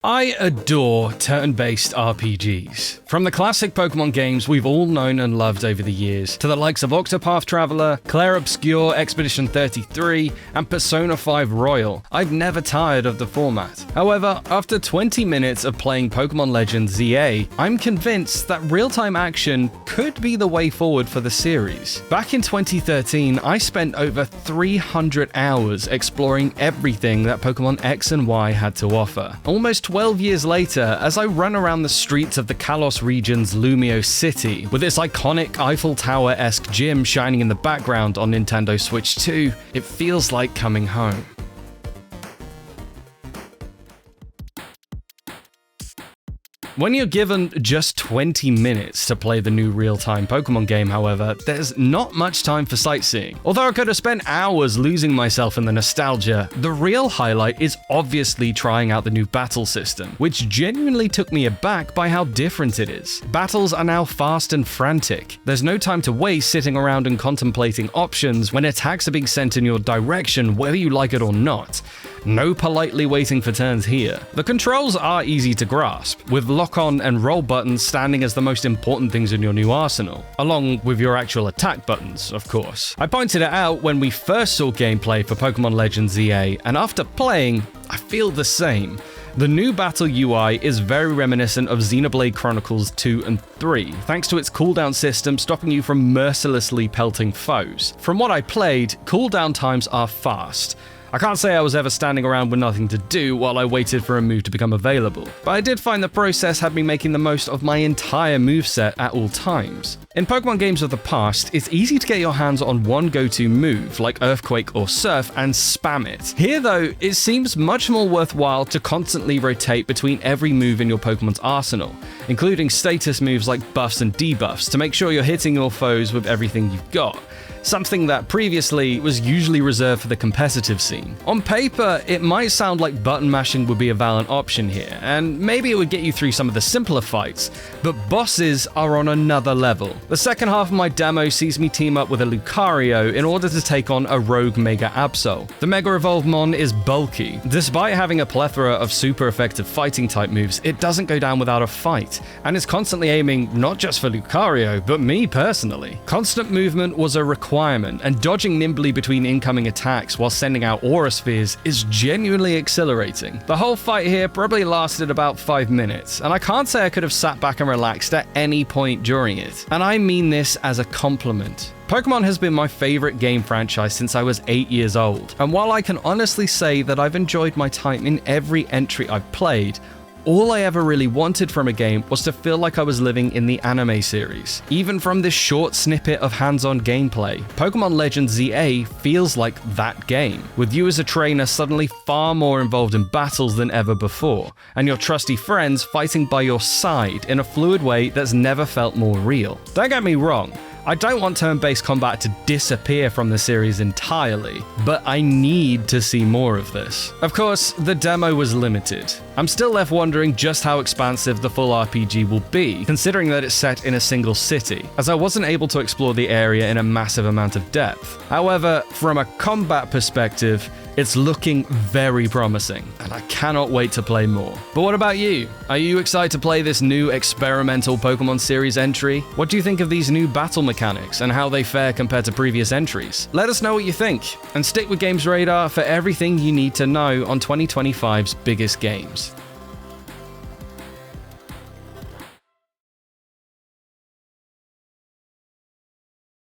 I adore turn-based RPGs. From the classic Pokémon games we've all known and loved over the years, to the likes of Octopath Traveler, Clair Obscur, Expedition 33, and Persona 5 Royal, I've never tired of the format. However, after 20 minutes of playing Pokémon Legends ZA, I'm convinced that real-time action could be the way forward for the series. Back in 2013, I spent over 300 hours exploring everything that Pokémon X and Y had to offer. Almost 12 years later, as I run around the streets of the Kalos region's Lumio City, with its iconic Eiffel Tower-esque gym shining in the background on Nintendo Switch 2, it feels like coming home. When you're given just 20 minutes to play the new real-time Pokémon game, however, there's not much time for sightseeing. Although I could have spent hours losing myself in the nostalgia, the real highlight is obviously trying out the new battle system, which genuinely took me aback by how different it is. Battles are now fast and frantic. There's no time to waste sitting around and contemplating options when attacks are being sent in your direction, whether you like it or not. No politely waiting for turns here. The controls are easy to grasp, with lock-on and roll buttons standing as the most important things in your new arsenal, along with your actual attack buttons, of course. I pointed it out when we first saw gameplay for Pokémon Legends ZA, and after playing, I feel the same. The new battle UI is very reminiscent of Xenoblade Chronicles 2 and 3, thanks to its cooldown system stopping you from mercilessly pelting foes. From what I played, cooldown times are fast. I can't say I was ever standing around with nothing to do while I waited for a move to become available, but I did find the process had me making the most of my entire moveset at all times. In Pokemon games of the past, it's easy to get your hands on one go-to move, like Earthquake or Surf, and spam it. Here though, it seems much more worthwhile to constantly rotate between every move in your Pokemon's arsenal, including status moves like buffs and debuffs to make sure you're hitting your foes with everything you've got. Something that previously was usually reserved for the competitive scene. On paper, it might sound like button mashing would be a valid option here, and maybe it would get you through some of the simpler fights, but bosses are on another level. The second half of my demo sees me team up with a Lucario in order to take on a rogue Mega Absol. The Mega Evolved Mon is bulky. Despite having a plethora of super effective fighting type moves, it doesn't go down without a fight, and is constantly aiming not just for Lucario, but me personally. Constant movement was a requirement, and dodging nimbly between incoming attacks while sending out aura spheres is genuinely exhilarating. The whole fight here probably lasted about 5 minutes, and I can't say I could have sat back and relaxed at any point during it. And I mean this as a compliment. Pokemon has been my favorite game franchise since I was 8 years old, and while I can honestly say that I've enjoyed my time in every entry I've played, all I ever really wanted from a game was to feel like I was living in the anime series. Even from this short snippet of hands-on gameplay, Pokémon Legends ZA feels like that game, with you as a trainer suddenly far more involved in battles than ever before, and your trusty friends fighting by your side in a fluid way that's never felt more real. Don't get me wrong, I don't want turn-based combat to disappear from the series entirely, but I need to see more of this. Of course, the demo was limited. I'm still left wondering just how expansive the full RPG will be, considering that it's set in a single city, as I wasn't able to explore the area in a massive amount of depth. However, from a combat perspective, it's looking very promising, and I cannot wait to play more. But what about you? Are you excited to play this new experimental Pokemon series entry? What do you think of these new battle mechanics and how they fare compared to previous entries? Let us know what you think, and stick with GamesRadar for everything you need to know on 2025's biggest games.